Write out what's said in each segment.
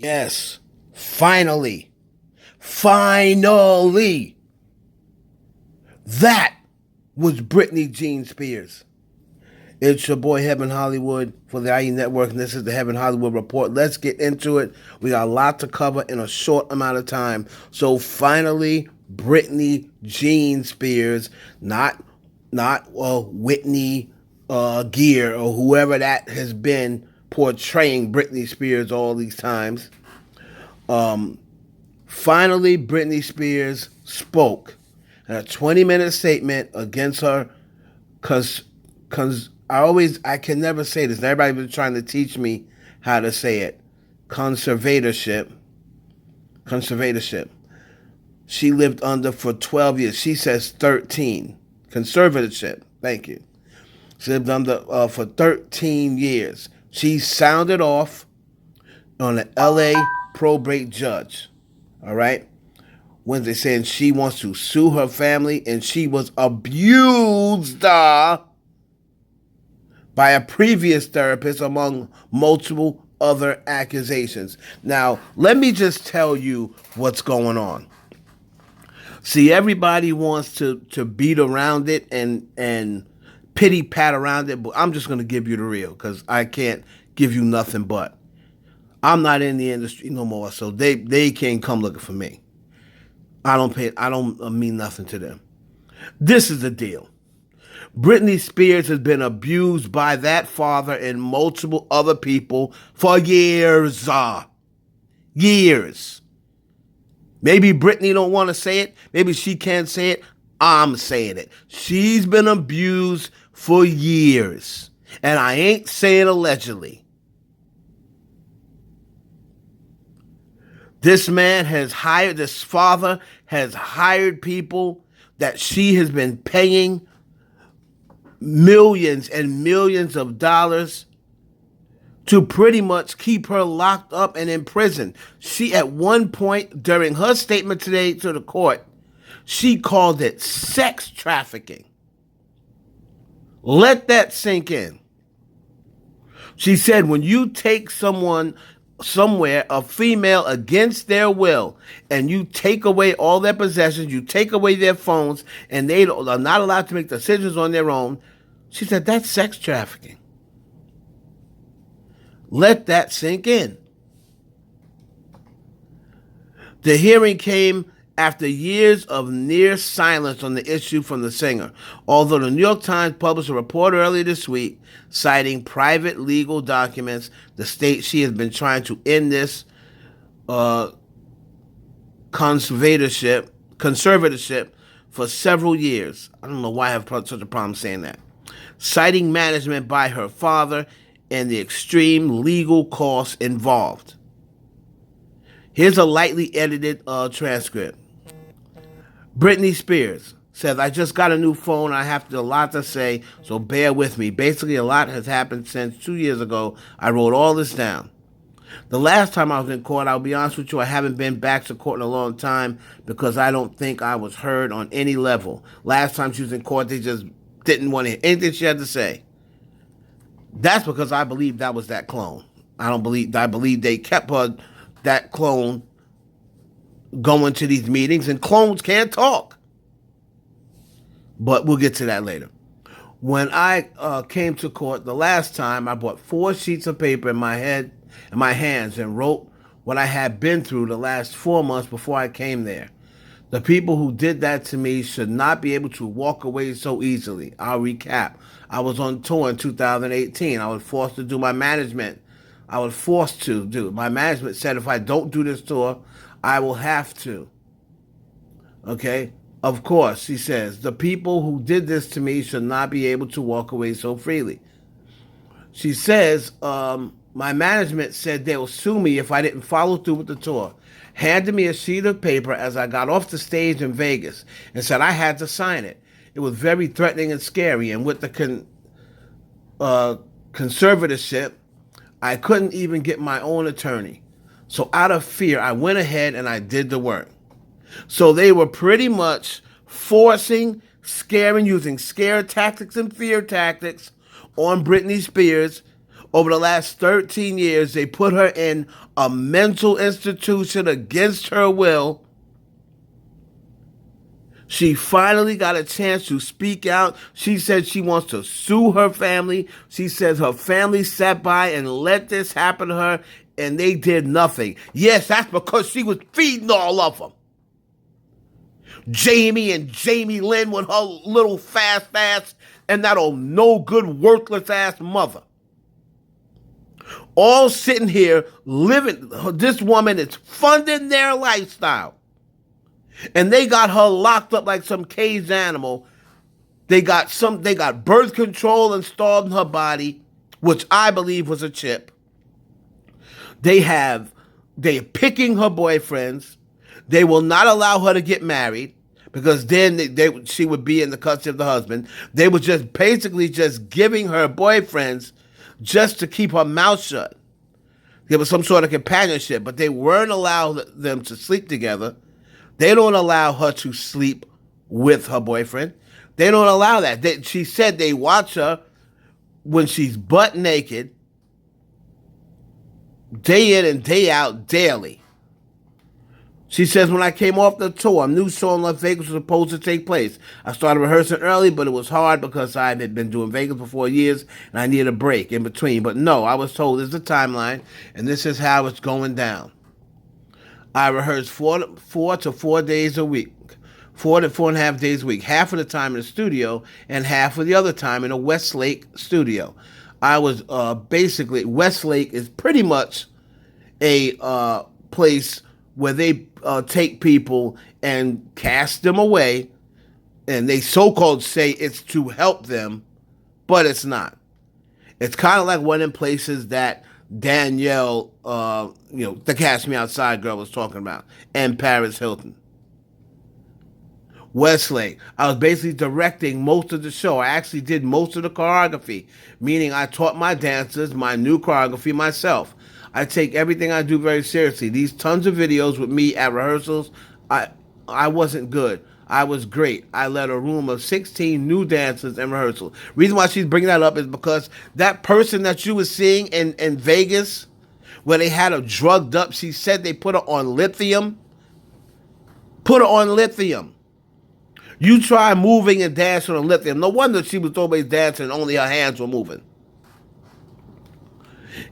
Yes, finally, finally, that was Britney Jean Spears. It's your boy Heaven Hollywood for the IE Network, and this is the Heaven Hollywood Report. Let's get into it. We got a lot to cover in a short amount of time. So finally, Britney Jean Spears, not Whitney Gear or whoever that has been portraying Britney Spears all these times. Finally, Britney Spears spoke in a 20-minute statement against her I can never say this. Everybody's been trying to teach me how to say it. Conservatorship. She lived under for 12 years. She says 13. Conservatorship. Thank you. She lived under for 13 years. She sounded off on an LA probate judge. All right? Wednesday saying she wants to sue her family and she was abused by a previous therapist among multiple other accusations. Now, let me just tell you what's going on. See, everybody wants to beat around it and pity pat around it, but I'm just going to give you the real because I can't give you nothing but. I'm not in the industry no more, so they can't come looking for me. I don't mean nothing to them. This is the deal. Britney Spears has been abused by that father and multiple other people for years. Years. Maybe Britney don't want to say it. Maybe she can't say it. I'm saying it. She's been abused for years. And I ain't saying allegedly. This father has hired people that she has been paying millions and millions of dollars to pretty much keep her locked up and in prison. She, at one point during her statement today to the court, she called it sex trafficking. Let that sink in. She said, when you take someone somewhere, a female, against their will, and you take away all their possessions, you take away their phones, and they are not allowed to make decisions on their own, she said, that's sex trafficking. Let that sink in. The hearing came after years of near silence on the issue from the singer, although the New York Times published a report earlier this week citing private legal documents that state she has been trying to end this conservatorship for several years. I don't know why I have such a problem saying that. Citing management by her father and the extreme legal costs involved. Here's a lightly edited transcript. Britney Spears says, I just got a new phone. I have a lot to say, so bear with me. Basically, a lot has happened since 2 years ago. I wrote all this down. The last time I was in court, I'll be honest with you, I haven't been back to court in a long time because I don't think I was heard on any level. Last time she was in court, they just didn't want to hear anything she had to say. That's because I believe that was that clone. I believe they kept that clone going to these meetings, and clones can't talk. But we'll get to that later. When I came to court the last time, I brought 4 sheets of paper in my hands, and wrote what I had been through the last 4 months before I came there. The people who did that to me should not be able to walk away so easily. I'll recap. I was on tour in 2018. I was forced to do my management. My management said if I don't do this tour, I will have to. Okay? Of course, she says, the people who did this to me should not be able to walk away so freely. She says, my management said they will sue me if I didn't follow through with the tour. Handed me a sheet of paper as I got off the stage in Vegas and said I had to sign it. It was very threatening and scary, and with the conservatorship, I couldn't even get my own attorney. So out of fear, I went ahead and I did the work. So they were pretty much forcing, scaring, using scare tactics and fear tactics on Britney Spears, Over the last 13 years, they put her in a mental institution against her will. She finally got a chance to speak out. She said she wants to sue her family. She says her family sat by and let this happen to her, and they did nothing. Yes, that's because she was feeding all of them. Jamie and Jamie Lynn with her little fast ass and that old no good, worthless ass mother. All sitting here living, this woman is funding their lifestyle. And they got her locked up like some caged animal. They got birth control installed in her body, which I believe was a chip. They're picking her boyfriends. They will not allow her to get married because then she would be in the custody of the husband. They were just basically just giving her boyfriends just to keep her mouth shut. There was some sort of companionship, but they weren't allowing them to sleep together. They don't allow her to sleep with her boyfriend. They don't allow that. She said they watch her when she's butt naked, day in and day out, daily. She says, when I came off the tour, a new show in Las Vegas was supposed to take place. I started rehearsing early, but it was hard because I had been doing Vegas for 4 years, and I needed a break in between. But no, I was told this is the timeline, and this is how it's going down. I rehearsed 4 to 4 days a week, 4 to 4.5 days a week, half of the time in the studio and half of the other time in a Westlake studio. I was basically, Westlake is pretty much a place where they take people and cast them away, and they so-called say it's to help them, but it's not. It's kind of like one of them places that Danielle, the Catch Me Outside girl was talking about, and Paris Hilton. Westlake, I was basically directing most of the show. I actually did most of the choreography, meaning I taught my dancers my new choreography myself. I take everything I do very seriously. These tons of videos with me at rehearsals, I wasn't good. I was great. I led a room of 16 new dancers in rehearsal. Reason why she's bringing that up is because that person that you were seeing in Vegas, where they had her drugged up, she said they put her on lithium. Put her on lithium. You try moving and dancing on lithium. No wonder she was always dancing and only her hands were moving.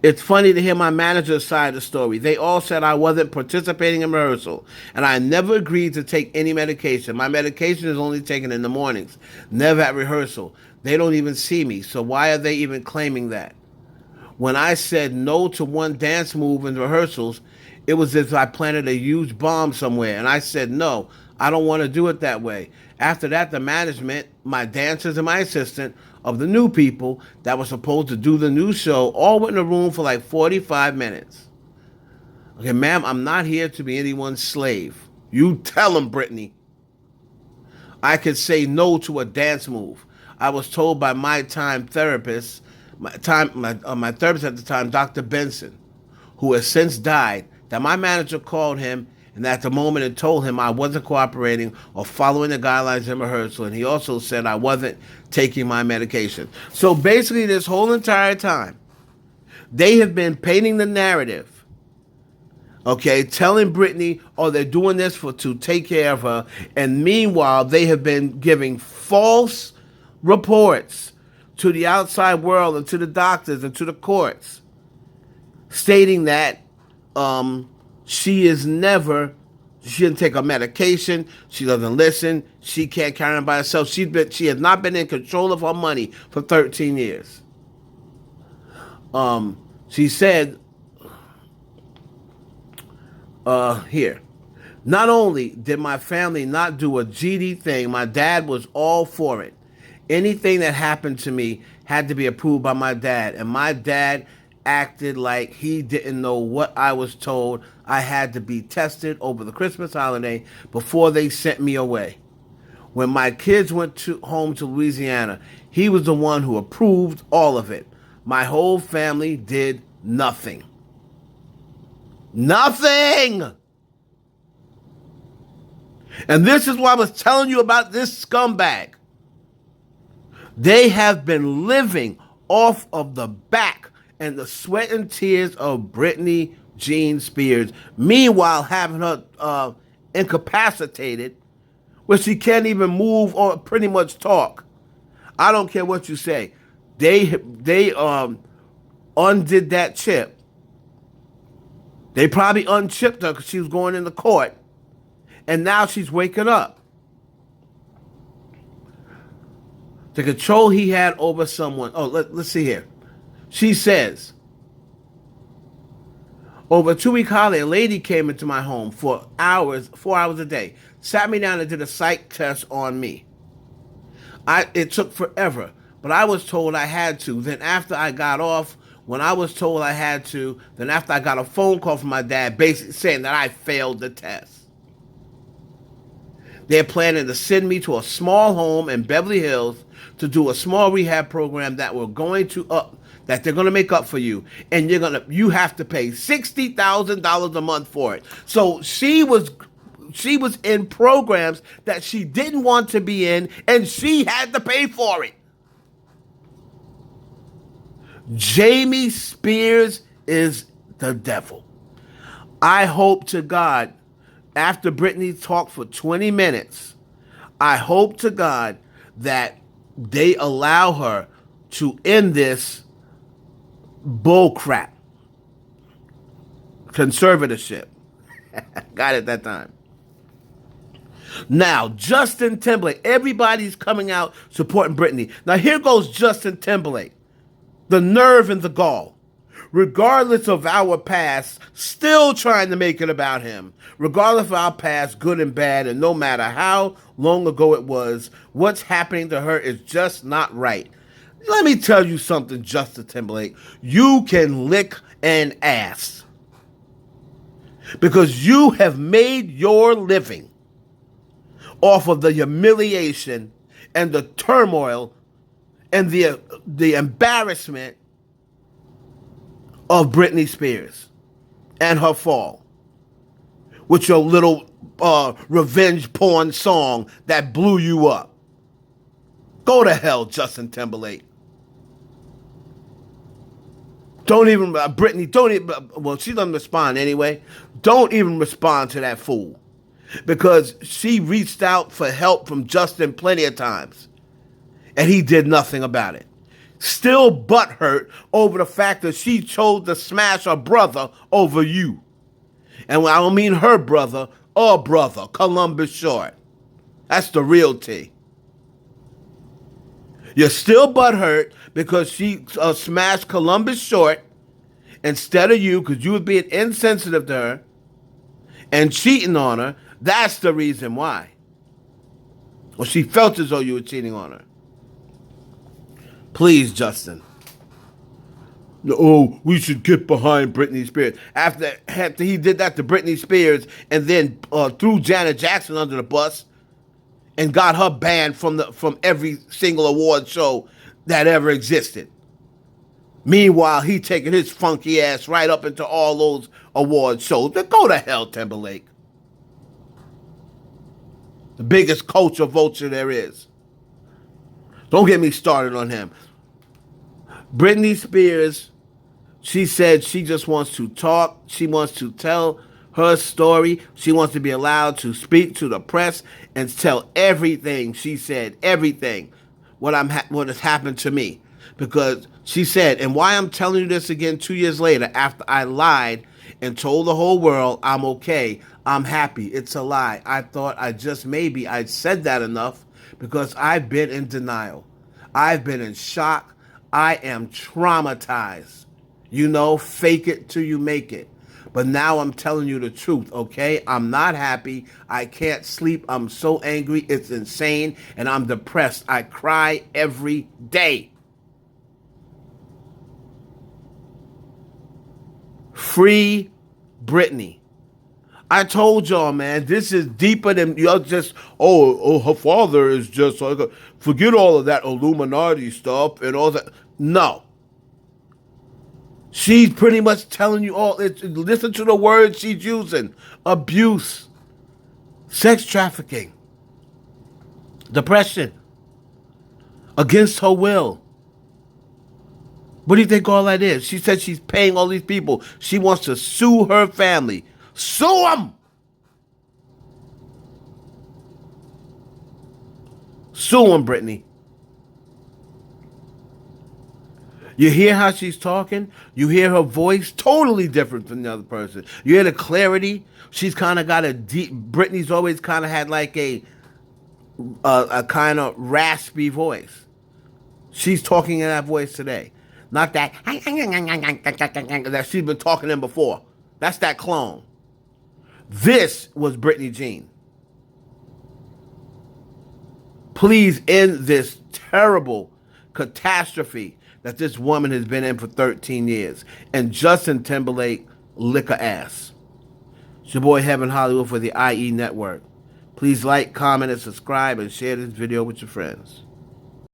It's funny to hear my manager's side of the story. They all said I wasn't participating in rehearsal, and I never agreed to take any medication. My medication is only taken in the mornings, never at rehearsal. They don't even see me, so why are they even claiming that? When I said no to one dance move in rehearsals, it was as if I planted a huge bomb somewhere, and I said no, I don't want to do it that way. After that, the management, my dancers and my assistant, of the new people that were supposed to do the new show all went in a room for like 45 minutes. Okay, ma'am, I'm not here to be anyone's slave. You tell them, Britney. I could say no to a dance move. I was told by my therapist at the time, Dr. Benson, who has since died, that my manager called him and at the moment it told him I wasn't cooperating or following the guidelines in rehearsal, and he also said I wasn't taking my medication. So basically this whole entire time, they have been painting the narrative, okay, telling Britney, oh, they're doing this to take care of her, and meanwhile they have been giving false reports to the outside world and to the doctors and to the courts, stating that she didn't take her medication, she doesn't listen, she can't carry on by herself. She has not been in control of her money for 13 years. She said, here, not only did my family not do a GD thing, my dad was all for it. Anything that happened to me had to be approved by my dad, and my dad acted like he didn't know what I was told. I had to be tested over the Christmas holiday before they sent me away. When my kids went home to Louisiana, he was the one who approved all of it. My whole family did nothing. Nothing! And this is why I was telling you about this scumbag. They have been living off of the back and the sweat and tears of Britney Jean Spears. Meanwhile, having her incapacitated, where she can't even move or pretty much talk. I don't care what you say. They undid that chip. They probably unchipped her because she was going into court, and now she's waking up. The control he had over someone. Oh, let's see here. She says, over a 2-week holiday, a lady came into my home for hours, 4 hours a day, sat me down and did a psych test on me. It took forever, but I was told I had to. Then after I got off, when I was told I had to, then after I got a phone call from my dad basically saying that I failed the test. They're planning to send me to a small home in Beverly Hills to do a small rehab program that that they're gonna make up for you, and you have to pay $60,000 a month for it. So she was in programs that she didn't want to be in, and she had to pay for it. Jamie Spears is the devil. I hope to God, after Britney talked for 20 minutes, I hope to God that they allow her to end this bull crap. Conservatorship. Got it that time. Now, Justin Timberlake. Everybody's coming out supporting Britney. Now, here goes Justin Timberlake. The nerve and the gall. Regardless of our past, still trying to make it about him. Regardless of our past, good and bad, and no matter how long ago it was, what's happening to her is just not right. Let me tell you something, Justin Timberlake. You can lick an ass. Because you have made your living off of the humiliation and the turmoil and the embarrassment of Britney Spears and her fall with your little revenge porn song that blew you up. Go to hell, Justin Timberlake. Well, she doesn't respond anyway. Don't even respond to that fool. Because she reached out for help from Justin plenty of times. And he did nothing about it. Still butthurt over the fact that she chose to smash her brother over you. And I don't mean her brother, a brother, Columbus Short. That's the real T. You're still butthurt because she smashed Columbus Short instead of you because you were being insensitive to her and cheating on her. That's the reason why. Or she felt as though you were cheating on her. Please, Justin. Oh, we should get behind Britney Spears. After he did that to Britney Spears and then threw Janet Jackson under the bus and got her banned from every single award show that ever existed. Meanwhile, he taking his funky ass right up into all those award shows. Then go to hell, Timberlake. The biggest culture vulture there is. Don't get me started on him. Britney Spears, she said she just wants to talk. She wants to tell her story. She wants to be allowed to speak to the press and tell everything she said, everything, what has happened to me. Because she said, and why I'm telling you this again 2 years later after I lied and told the whole world I'm okay, I'm happy, it's a lie. I thought I'd said that enough because I've been in denial. I've been in shock. I am traumatized. You know, fake it till you make it. But now I'm telling you the truth, okay? I'm not happy. I can't sleep. I'm so angry. It's insane. And I'm depressed. I cry every day. Free Britney. I told y'all, man, this is deeper than y'all just, her father is just, forget all of that Illuminati stuff and all that. No. She's pretty much telling you all, listen to the words she's using. Abuse, sex trafficking, depression, against her will, What do you think all that is? She said she's paying all these people. She wants to sue her family. Sue them! Sue them, Britney. You hear how she's talking? You hear her voice? Totally different from the other person. You hear the clarity? She's kind of got a deep... Britney's always kind of had like a kind of raspy voice. She's talking in that voice today. Not that that she's been talking in before. That's that clone. This was Britney Jean. Please end this terrible catastrophe that this woman has been in for 13 years. And Justin Timberlake, lick her ass. It's your boy Heaven Hollywood for the IE Network. Please like, comment, and subscribe, and share this video with your friends.